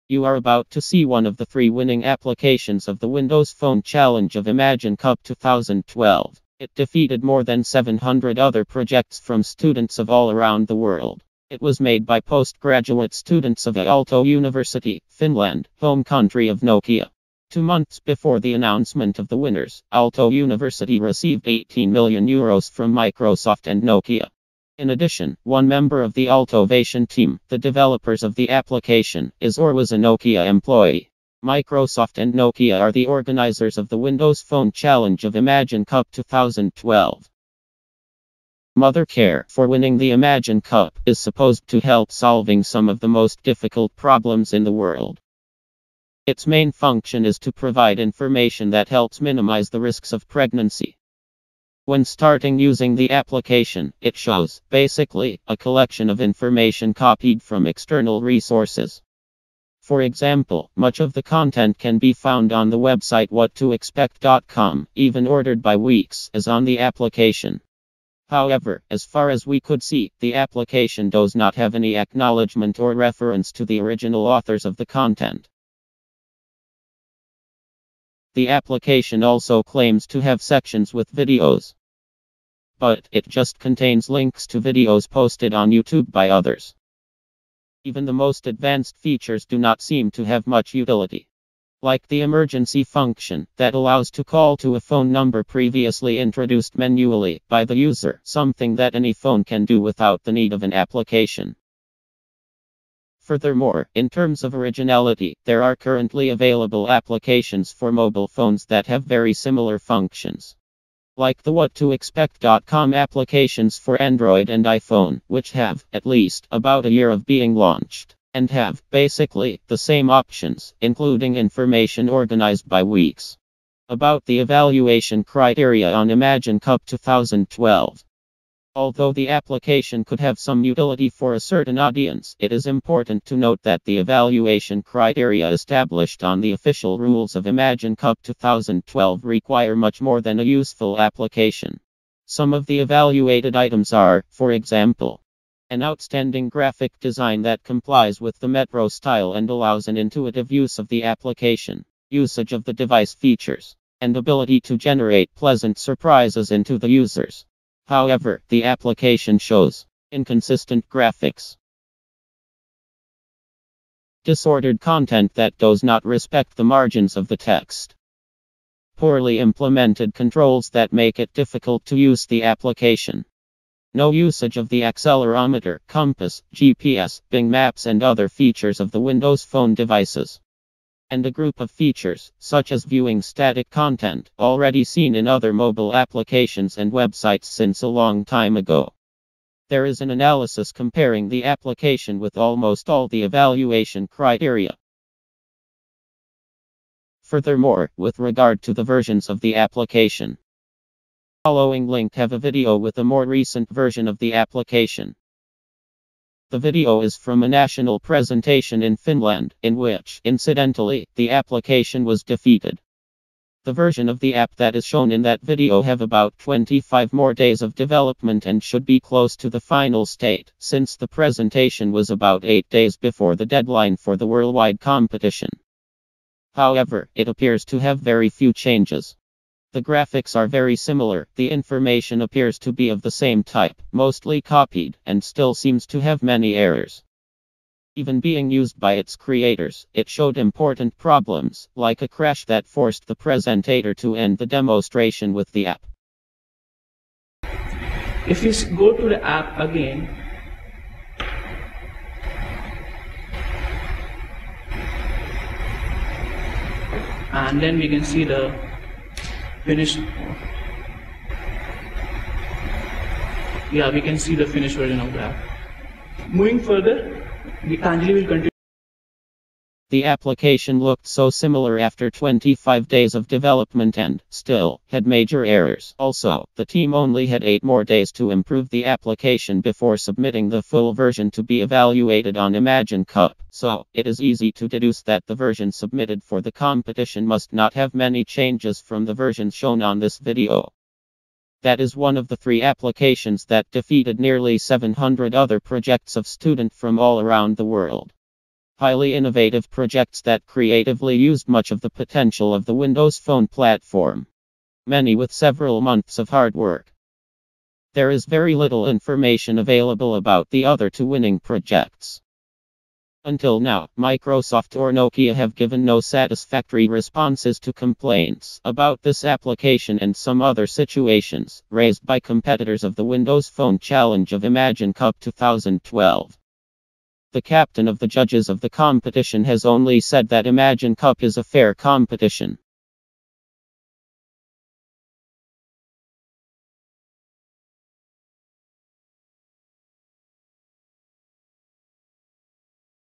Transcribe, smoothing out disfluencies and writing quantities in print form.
You are about to see one of the 3 winning applications of the Windows Phone Challenge of Imagine Cup 2012. It defeated more than 700 other projects from students of all around the world. It was made by postgraduate students of Aalto University, Finland, home country of Nokia. 2 months before the announcement of the winners, Aalto University received €18 million from Microsoft and Nokia. In addition, one member of the Aaltovation team, the developers of the application, is or was a Nokia employee. Microsoft and Nokia are the organizers of the Windows Phone Challenge of Imagine Cup 2012. Mother Care, for winning the Imagine Cup, is supposed to help solving some of the most difficult problems in the world. Its main function is to provide information that helps minimize the risks of pregnancy. When starting using the application, it shows, basically, a collection of information copied from external resources. For example, much of the content can be found on the website whattoexpect.com, even ordered by weeks, as on the application. However, as far as we could see, the application does not have any acknowledgement or reference to the original authors of the content. The application also claims to have sections with videos, but it just contains links to videos posted on YouTube by others. Even the most advanced features do not seem to have much utility. Like the emergency function, that allows to call to a phone number previously introduced manually by the user, something that any phone can do without the need of an application. Furthermore, in terms of originality, there are currently available applications for mobile phones that have very similar functions. Like the whattoexpect.com applications for Android and iPhone, which have, at least, about a year of being launched, and have, basically, the same options, including information organized by weeks. About the evaluation criteria on Imagine Cup 2012. Although the application could have some utility for a certain audience, it is important to note that the evaluation criteria established on the official rules of Imagine Cup 2012 require much more than a useful application. Some of the evaluated items are, for example, an outstanding graphic design that complies with the Metro style and allows an intuitive use of the application, usage of the device features, and ability to generate pleasant surprises into the users. However, the application shows inconsistent graphics, disordered content that does not respect the margins of the text, poorly implemented controls that make it difficult to use the application, no usage of the accelerometer, compass, GPS, Bing Maps and other features of the Windows Phone devices, and a group of features, such as viewing static content, already seen in other mobile applications and websites since a long time ago. There is an analysis comparing the application with almost all the evaluation criteria. Furthermore, with regard to the versions of the application, following link have a video with a more recent version of the application. The video is from a national presentation in Finland, in which, incidentally, the application was defeated. The version of the app that is shown in that video have about 25 more days of development and should be close to the final state, since the presentation was about 8 days before the deadline for the worldwide competition. However, it appears to have very few changes. The graphics are very similar, the information appears to be of the same type, mostly copied, and still seems to have many errors. Even being used by its creators, it showed important problems, like a crash that forced the presenter to end the demonstration with the app. If you go to the app again, and then we can see the finished. Yeah, we can see the finished version of the app. Moving further, Gitanjali will continue. The application looked so similar after 25 days of development and, still, had major errors. Also, the team only had 8 more days to improve the application before submitting the full version to be evaluated on Imagine Cup, so, it is easy to deduce that the version submitted for the competition must not have many changes from the version shown on this video. That is one of the 3 applications that defeated nearly 700 other projects of students from all around the world. Highly innovative projects that creatively used much of the potential of the Windows Phone platform. Many with several months of hard work. There is very little information available about the other two winning projects. Until now, Microsoft or Nokia have given no satisfactory responses to complaints about this application and some other situations raised by competitors of the Windows Phone Challenge of Imagine Cup 2012. The captain of the judges of the competition has only said that Imagine Cup is a fair competition.